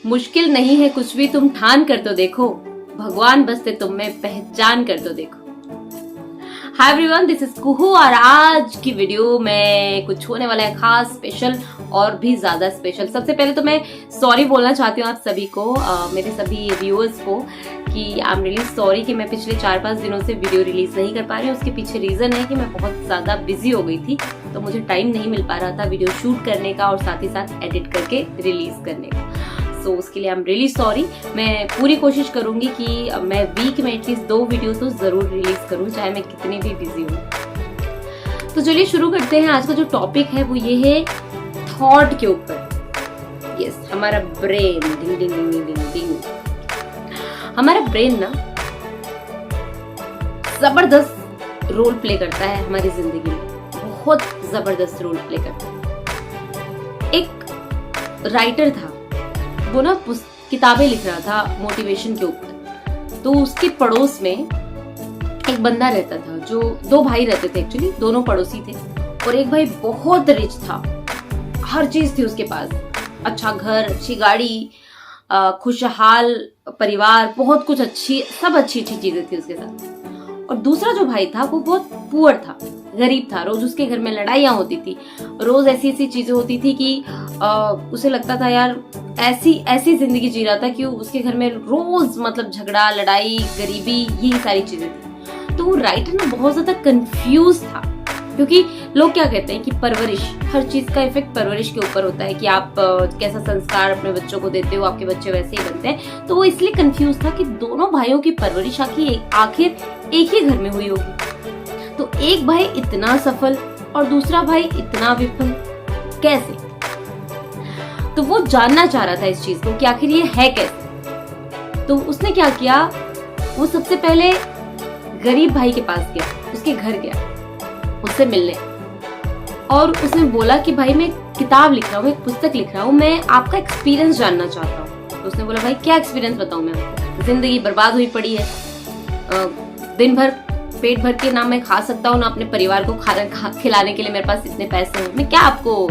मुश्किल नहीं है कुछ भी, तुम ठान कर तो देखो, भगवान बसते तुम में, पहचान कर तो देखो। हाय एवरीवन, दिस इज कुहू और आज की वीडियो में कुछ होने वाला है खास, स्पेशल और भी ज्यादा स्पेशल। सबसे पहले तो मैं सॉरी बोलना चाहती हूँ आप सभी को, मेरे सभी व्यूअर्स को, कि आई एम रियली सॉरी कि मैं पिछले 4-5 दिनों से वीडियो रिलीज नहीं कर पा रही हूँ। उसके पीछे रीजन है कि मैं बहुत ज्यादा बिजी हो गई थी, तो मुझे टाइम नहीं मिल पा रहा था वीडियो शूट करने का और साथ ही साथ एडिट करके रिलीज करने का। सो उसके लिए आई एम रियली सॉरी। मैं पूरी कोशिश करूंगी कि मैं वीक में एटलीस्ट 2 वीडियो तो जरूर रिलीज करूं, चाहे मैं कितनी भी बिजी हूं। तो चलिए शुरू करते हैं। आज का जो टॉपिक है वो ये है थॉट के ऊपर। यस, हमारा ब्रेन, डिंग डिंग डिंग डिंग डिंग डिंग। हमारा ब्रेन ना जबरदस्त रोल प्ले करता है हमारी जिंदगी में, बहुत जबरदस्त रोल प्ले करता है। एक राइटर था, वो ना किताबें लिख रहा था मोटिवेशन के ऊपर। तो उसके पड़ोस में एक बंदा रहता था, जो 2 भाई रहते थे, एक्चुअली दोनों पड़ोसी थे। और एक भाई बहुत रिच था, हर चीज थी उसके पास, अच्छा घर, अच्छी गाड़ी, खुशहाल परिवार, बहुत कुछ, सब अच्छी चीजें थी उसके साथ। और दूसरा जो भाई था वो बहुत पुअर था, गरीब था। रोज उसके घर में लड़ाइयां होती थी, रोज ऐसी चीजें होती थी कि उसे लगता था यार ऐसी जिंदगी जी रहा था कि उसके घर में रोज मतलब झगड़ा, लड़ाई, गरीबी, यही सारी चीजें थी। तो वो राइटर ना बहुत ज्यादा कंफ्यूज था, क्योंकि लोग क्या कहते हैं कि परवरिश, हर चीज का इफेक्ट परवरिश के ऊपर होता है कि आप कैसा संस्कार अपने बच्चों को देते हो, आपके बच्चे वैसे ही बनते हैं। तो वो इसलिए कंफ्यूज था कि दोनों भाइयों की परवरिश आखिर एक ही घर में हुई होगी। तो एक भाई इतना सफल और दूसरा भाई इतना विफल, कैसे? तो वो जानना चाह रहा था इस चीज को कि आखिर ये है कैसे। तो उसने क्या किया, वो सबसे पहले गरीब भाई के पास गया, उसके घर गया उससे मिलने, और उसने बोला कि भाई मैं किताब लिख रहा हूँ, एक पुस्तक लिख रहा हूँ, मैं आपका एक्सपीरियंस जानना चाहता हूँ। तो उसने बोला भाई क्या एक्सपीरियंस बताऊँ मैं आपको, जिंदगी बर्बाद हुई पड़ी है, दिन भर पेट भर के ना मैं खा सकता हूँ ना अपने परिवार को खाना खिलाने के लिए मेरे पास इतने पैसे हैं, मैं क्या आपको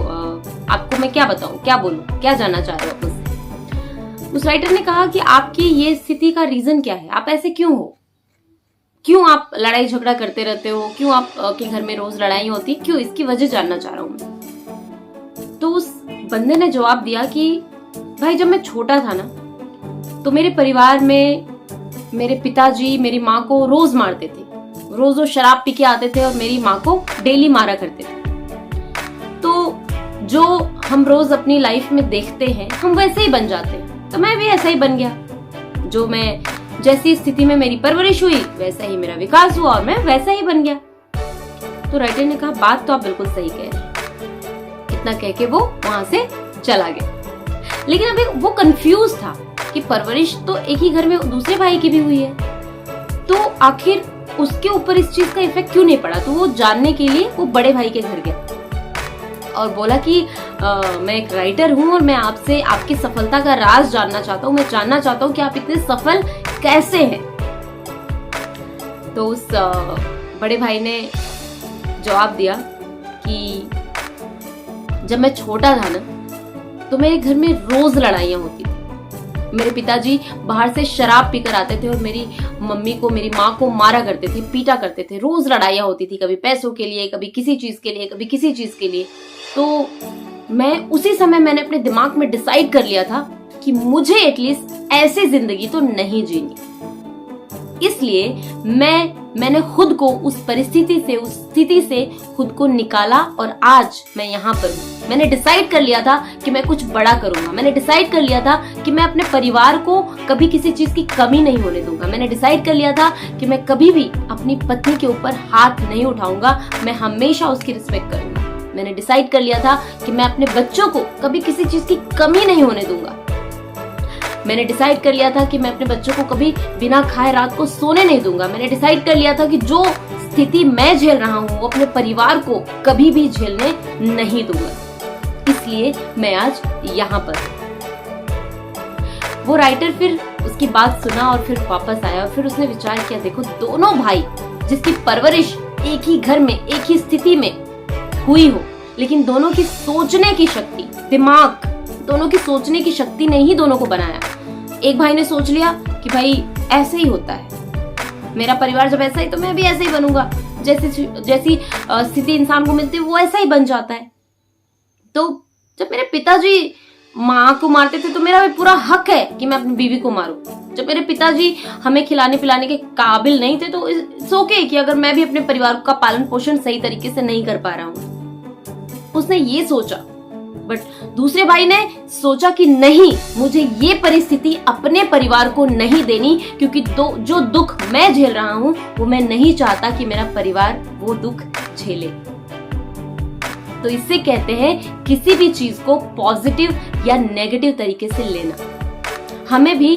मैं क्या बताऊं, क्या बोलूं, क्या जानना चाह रहे हो मुझसे? उस राइटर ने कहा कि आपकी ये स्थिति का रीजन क्या है, आप ऐसे क्यों हो, क्यों आप लड़ाई झगड़ा करते रहते हो, क्यों आपके घर में रोज लड़ाई होती, क्यों, इसकी वजह जानना चाह रहा हूं मैं। तो उस बंदे ने जवाब दिया कि भाई जब मैं छोटा था ना, तो मेरे परिवार में मेरे पिताजी मेरी माँ को रोज मारते थे, रोज वो शराब पी के आते थे और मेरी माँ को डेली मारा करते थे। तो जो हम रोज अपनी लाइफ में देखते हैं हम वैसे ही बन जाते हैं, तो मैं भी ऐसा ही बन गया। जो मैं जैसी स्थिति में मेरी परवरिश हुई वैसा ही मेरा विकास हुआ और मैं वैसा ही बन गया। तो राइटर ने कहा बात तो आप बिल्कुल सही कह रहे हैं। इतना कह के वो वहां से चला गया। लेकिन अभी वो कंफ्यूज था कि परवरिश तो एक ही घर में दूसरे भाई की भी हुई है, तो आखिर उसके ऊपर इस चीज का इफेक्ट क्यों नहीं पड़ा। तो वो जानने के लिए वो बड़े भाई के घर गया और बोला कि मैं एक राइटर हूं और मैं आपसे आपकी सफलता का राज जानना चाहता हूं, मैं जानना चाहता हूं कि आप इतने सफल कैसे हैं। तो उस बड़े भाई ने जवाब दिया कि जब मैं छोटा था ना, तो मेरे घर में रोज लड़ाइयां होती थी। मेरे पिताजी बाहर से शराब पीकर आते थे और मेरी मम्मी को, मेरी माँ को मारा करते थे, पीटा करते थे, रोज लड़ाइयां होती थी, कभी पैसों के लिए, कभी किसी चीज के लिए, कभी किसी चीज के लिए। तो मैं उसी समय मैंने अपने दिमाग में डिसाइड कर लिया था कि मुझे एटलीस्ट ऐसी जिंदगी तो नहीं जीनी। इसलिए मैंने खुद को उस परिस्थिति से, उस स्थिति से खुद को निकाला और आज मैं यहाँ पर हूँ। मैंने डिसाइड कर लिया था कि मैं कुछ बड़ा करूंगा। मैंने डिसाइड कर लिया था कि मैं अपने परिवार को कभी किसी चीज की कमी नहीं होने दूंगा। मैंने डिसाइड कर लिया था कि मैं कभी भी अपनी पत्नी के ऊपर हाथ नहीं उठाऊंगा, मैं हमेशा उसकी रिस्पेक्ट करूंगा। मैंने डिसाइड कर लिया था कि मैं अपने बच्चों को कभी किसी चीज की कमी नहीं होने दूंगा। मैंने डिसाइड कर लिया था कि मैं अपने बच्चों को कभी बिना खाए रात को सोने नहीं दूंगा। मैंने डिसाइड कर लिया था कि जो स्थिति मैं झेल रहा हूँ वो अपने परिवार को कभी भी झेलने नहीं दूंगा। इसलिए मैं आज यहाँ पर। वो राइटर फिर उसकी बात सुना और फिर वापस आया और फिर उसने विचार किया, देखो दोनों भाई जिसकी परवरिश एक ही घर में, एक ही स्थिति में हुई हो, लेकिन दोनों की सोचने की शक्ति, दिमाग दोनों की सोचने की शक्ति ने ही दोनों को बनाया। एक भाई ने सोच लिया कि भाई ऐसे ही होता है, मेरा परिवार जब ऐसा ही तो मैं भी ऐसे ही बनूंगा, जैसी स्थिति इंसान को मिलती है वो ऐसा ही बन जाता है। तो जब मेरे पिताजी माँ को मारते थे तो मेरा भी पूरा हक है कि मैं अपनी बीवी को मारूं। जब मेरे पिताजी हमें खिलाने पिलाने के काबिल नहीं थे तो इट्स ओके कि अगर मैं भी अपने परिवार का पालन पोषण सही तरीके से नहीं कर पा रहा हूं। उसने ये सोचा, बट दूसरे भाई ने सोचा कि नहीं, मुझे ये परिस्थिति अपने परिवार को नहीं देनी, क्योंकि जो दुख मैं झेल रहा हूं वो मैं नहीं चाहता कि मेरा परिवार वो दुख झेले। तो इससे कहते हैं किसी भी चीज को पॉजिटिव या नेगेटिव तरीके से लेना। हमें भी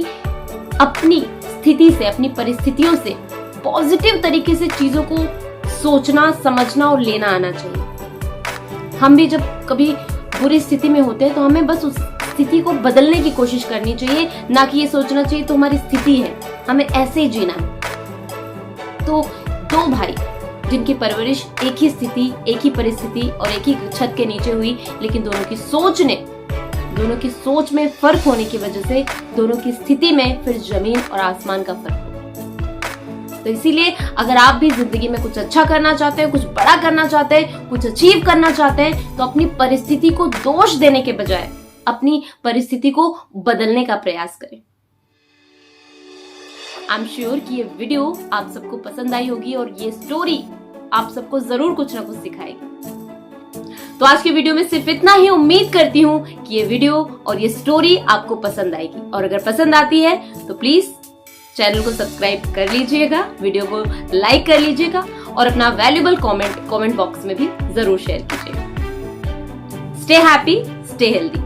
अपनी स्थिति से, अपनी परिस्थितियों से पॉजिटिव तरीके से चीजों को सोचना, समझना और लेना आना चाहिए। हम भी जब कभी बुरी स्थिति में होते हैं तो हमें बस उस स्थिति को बदलने की कोशिश करनी चाहिए, ना कि ये सोचना चाहिए तो हमारी स्थिति है, हमें ऐसे ही जीना है। तो दो भाई जिनकी परवरिश एक ही स्थिति, एक ही परिस्थिति और एक ही छत के नीचे हुई, लेकिन दोनों की सोच में फर्क होने की वजह से दोनों की स्थिति में फिर जमीन और आसमान का फर्क हो। तो इसीलिए अगर आप भी जिंदगी में कुछ अच्छा करना चाहते हैं, कुछ बड़ा करना चाहते हैं, कुछ अचीव करना चाहते हैं, तो अपनी परिस्थिति को दोष देने के बजाय अपनी परिस्थिति को बदलने का प्रयास करें। आई एम श्योर कि ये वीडियो आप सबको पसंद आई होगी और ये स्टोरी आप सबको जरूर कुछ ना कुछ सिखाएगी। तो आज की वीडियो में सिर्फ इतना ही। उम्मीद करती हूँ कि ये वीडियो और ये स्टोरी आपको पसंद आएगी, और अगर पसंद आती है तो प्लीज चैनल को सब्सक्राइब कर लीजिएगा, वीडियो को लाइक कर लीजिएगा और अपना वैल्यूएबल कमेंट बॉक्स में भी जरूर शेयर कीजिएगा। Stay happy, stay healthy.